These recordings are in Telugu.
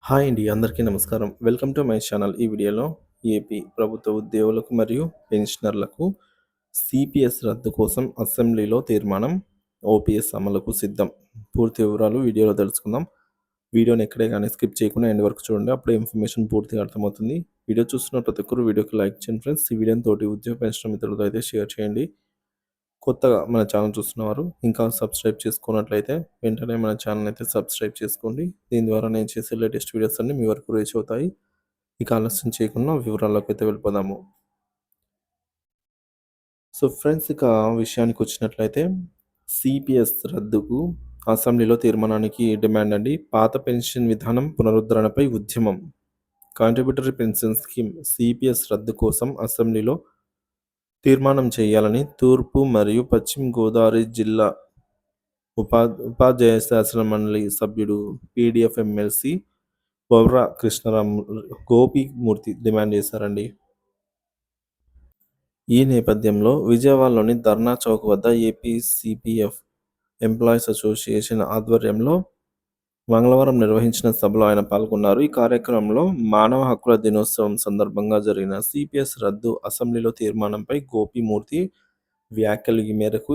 హాయ్ అండి. అందరికీ నమస్కారం. Welcome to my channel. ఈ వీడియోలో ఏపీ ప్రభుత్వ ఉద్యోగులకు మరియు పెన్షనర్లకు సిపిఎస్ రద్దు కోసం అసెంబ్లీలో తీర్మానం, ఓపీఎస్ అమలుకు సిద్ధం. పూర్తి వివరాలు వీడియోలో తెలుసుకుందాం. వీడియోని ఎక్కడే కానీ స్కిప్ చేయకుండా ఎండ్ వరకు చూడండి. అప్పుడే ఇన్ఫర్మేషన్ పూర్తిగా అర్థమవుతుంది. వీడియో చూస్తున్న ప్రతి ఒక్కరు వీడియోకి లైక్ చేయండి ఫ్రెండ్స్. ఈ వీడియోని తోటి ఉద్యోగ పెన్షన్ మిత్రులతో అయితే షేర్ చేయండి. కొత్తగా మన ఛానల్ చూస్తున్నవారు ఇంకా సబ్స్క్రైబ్ చేసుకున్నట్లయితే వెంటనే మన ఛానల్ అయితే సబ్స్క్రైబ్ చేసుకోండి. దీని ద్వారా నేను చేసే లేటెస్ట్ వీడియోస్ అన్నీ మీ వరకు రీచ్ అవుతాయి. ఇక ఆలస్యం చేయకుండా వివరాల్లోకి అయితే వెళ్ళిపోదాము. సో ఫ్రెండ్స్, ఇక విషయానికి వచ్చినట్లయితే సిపిఎస్ రద్దుకు అసెంబ్లీలో తీర్మానానికి డిమాండ్ అండి. పాత పెన్షన్ విధానం పునరుద్ధరణపై ఉద్యమం. కాంట్రిబ్యూటరీ పెన్షన్ స్కీమ్ సిపిఎస్ రద్దు కోసం అసెంబ్లీలో తీర్మానం చేయాలని తూర్పు మరియు పశ్చిమ గోదావరి జిల్లా ఉపాధ్యాయ శాసన మండలి సభ్యుడు PDF MLC Borra Krishnaram Gopimurthy demand చేశారండి. ఈ నేపథ్యంలో విజయవాడలోని ధర్నా చౌక్ వద్ద ఏపీ సిపిఎఫ్ ఎంప్లాయీస్ అసోసియేషన్ ఆధ్వర్యంలో మంగళవారం నిర్వహించిన సభలో ఆయన పాల్గొన్నారు. ఈ కార్యక్రమంలో మానవ హక్కుల దినోత్సవం సందర్భంగా జరిగిన సిపిఎస్ రద్దు అసెంబ్లీలో తీర్మానంపై గోపిమూర్తి వ్యాఖ్యలు ఈ మేరకు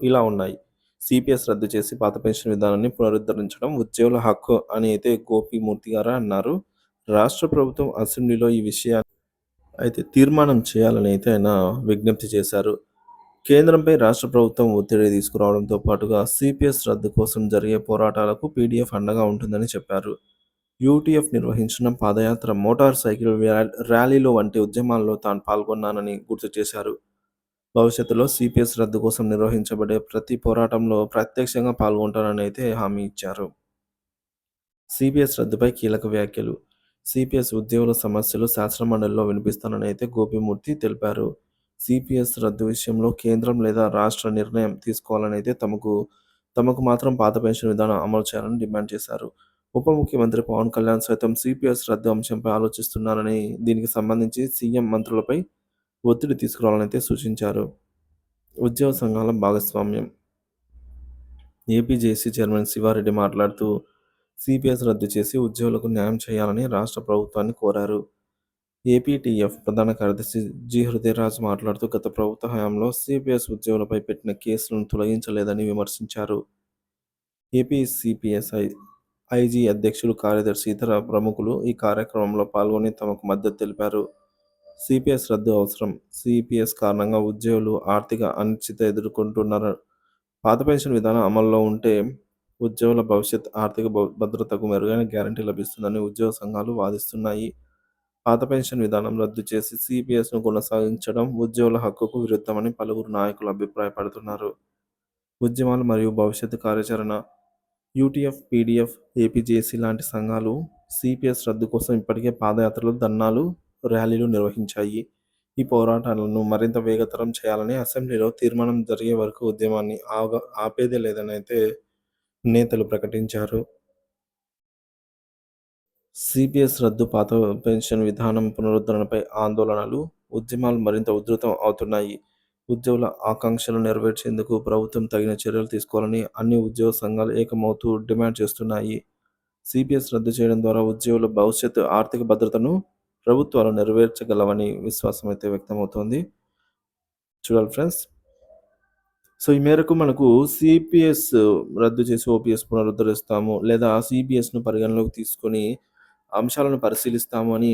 ఇలా ఉన్నాయి. సిపిఎస్ రద్దు చేసి పాత పెన్షన్ విధానాన్ని పునరుద్ధరించడం ఉద్యోగుల హక్కు అని అయితే గోపిమూర్తి గారు అన్నారు. రాష్ట్ర ప్రభుత్వం అసెంబ్లీలో ఈ విషయాన్ని అయితే తీర్మానం చేయాలని అయితే ఆయన విజ్ఞప్తి చేశారు. కేంద్రంపై రాష్ట్ర ప్రభుత్వం ఒత్తిడి తీసుకురావడంతో పాటుగా సిపిఎస్ రద్దు కోసం జరిగే పోరాటాలకు పీడీఎఫ్ అండగా ఉంటుందని చెప్పారు. యూటీఎఫ్ నిర్వహించిన పాదయాత్ర, మోటార్ సైకిల్ ర్యాలీలో వంటి ఉద్యమాల్లో తాను పాల్గొన్నానని గుర్తు చేశారు. భవిష్యత్తులో సిపిఎస్ రద్దు కోసం నిర్వహించబడే ప్రతి పోరాటంలో ప్రత్యక్షంగా పాల్గొంటానని అయితే హామీ ఇచ్చారు. సిపిఎస్ రద్దుపై కీలక వ్యాఖ్యలు. సిపిఎస్ ఉద్యోగుల సమస్యలు శాసనమండలిలో వినిపిస్తానని అయితే గోపిమూర్తి తెలిపారు. సిపిఎస్ రద్దు విషయంలో కేంద్రం లేదా రాష్ట్ర నిర్ణయం తీసుకోవాలని అయితే తమకు మాత్రం పాత పెన్షన్ విధానం అమలు చేయాలని డిమాండ్ చేశారు. ఉప ముఖ్యమంత్రి పవన్ కళ్యాణ్ సైతం సిపిఎస్ రద్దు అంశంపై ఆలోచిస్తున్నారని, దీనికి సంబంధించి సీఎం మంత్రులపై ఒత్తిడి తీసుకురావాలని అయితే సూచించారు. ఉద్యోగ సంఘాల భాగస్వామ్యం. ఏపీజేసీ చైర్మన్ శివారెడ్డి మాట్లాడుతూ సిపిఎస్ రద్దు చేసి ఉద్యోగులకు న్యాయం చేయాలని రాష్ట్ర ప్రభుత్వాన్ని కోరారు. ఏపీటీఎఫ్ ప్రధాన కార్యదర్శి జి హృదయరాజ్ మాట్లాడుతూ గత ప్రభుత్వ హయాంలో సిపిఎస్ ఉద్యోగులపై పెట్టిన కేసులను తొలగించలేదని విమర్శించారు. ఏపీ సిపిఎస్ఐ ఐజీ అధ్యక్షులు, కార్యదర్శి, ఇతర ప్రముఖులు ఈ కార్యక్రమంలో పాల్గొని తమకు మద్దతు తెలిపారు. సిపిఎస్ రద్దు అవసరం. సిపిఎస్ కారణంగా ఉద్యోగులు ఆర్థిక అనిశ్చిత ఎదుర్కొంటున్నారు. పాత పెన్షన్ విధానం అమల్లో ఉంటే ఉద్యోగుల భవిష్యత్ ఆర్థిక భద్రతకు మెరుగైన గ్యారంటీ లభిస్తుందని ఉద్యోగ సంఘాలు వాదిస్తున్నాయి. పాత పెన్షన్ విధానం రద్దు చేసి సిపిఎస్ను కొనసాగించడం ఉద్యోగుల హక్కుకు విరుద్ధమని పలువురు నాయకులు అభిప్రాయపడుతున్నారు. ఉద్యమాలు మరియు భవిష్యత్తు కార్యాచరణ. యూటీఎఫ్, పీడీఎఫ్, ఏపీజేసీ లాంటి సంఘాలు సిపిఎస్ రద్దు కోసం ఇప్పటికే పాదయాత్రలు, ధర్నాలు, ర్యాలీలు నిర్వహించాయి. ఈ పోరాటాలను మరింత వేగతరం చేయాలని, అసెంబ్లీలో తీర్మానం జరిగే వరకు ఉద్యమాన్ని ఆపేదే లేదని అయితే నేతలు ప్రకటించారు. సిపిఎస్ రద్దు, పాత పెన్షన్ విధానం పునరుద్ధరణపై ఆందోళనలు, ఉద్యమాలు మరింత ఉధృతం అవుతున్నాయి. ఉద్యోగుల ఆకాంక్షలు నెరవేర్చేందుకు ప్రభుత్వం తగిన చర్యలు తీసుకోవాలని అన్ని ఉద్యోగ సంఘాలు ఏకమవుతూ డిమాండ్ చేస్తున్నాయి. సిపిఎస్ రద్దు చేయడం ద్వారా ఉద్యోగుల భవిష్యత్తు ఆర్థిక భద్రతను ప్రభుత్వాలు నెరవేర్చగలవని విశ్వాసం అయితే వ్యక్తమవుతోంది. చూడాలి ఫ్రెండ్స్. సో ఈ మేరకు మనకు సిపిఎస్ రద్దు చేసి ఓపీఎస్ పునరుద్ధరిస్తాము, లేదా సిపిఎస్ను పరిగణలోకి తీసుకొని అంశాలను పరిశీలిస్తాము అని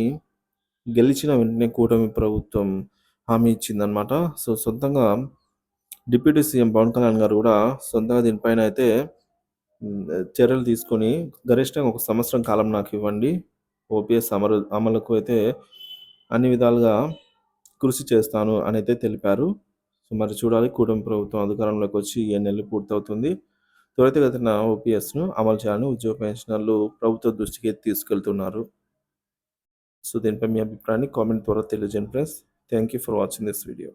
గెలిచిన వెంటనే కూటమి ప్రభుత్వం హామీ ఇచ్చిందనమాట. సో సొంతంగా డిప్యూటీ సీఎం పవన్ కళ్యాణ్ గారు కూడా సొంతంగా దీనిపైన అయితే చర్యలు తీసుకొని గరిష్టంగా 1 సంవత్సరం కాలం నాకు ఇవ్వండి, ఓపీఎస్ అమలుకు అయితే అన్ని విధాలుగా కృషి చేస్తాను అని అయితే తెలిపారు. సో మరి చూడాలి, కూటమి ప్రభుత్వం అధికారంలోకి వచ్చి ఏ నెలలు పూర్తవుతుంది. త్వరితగతిన ఓపీఎస్ను అమలు చేయాలని ఉద్యోగ పెన్షనర్లు ప్రభుత్వ దృష్టికి తీసుకెళ్తున్నారు. సో దీనిపై మీ అభిప్రాయాన్ని కామెంట్ ద్వారా తెలియజేయండి friends. Thank you for watching this video.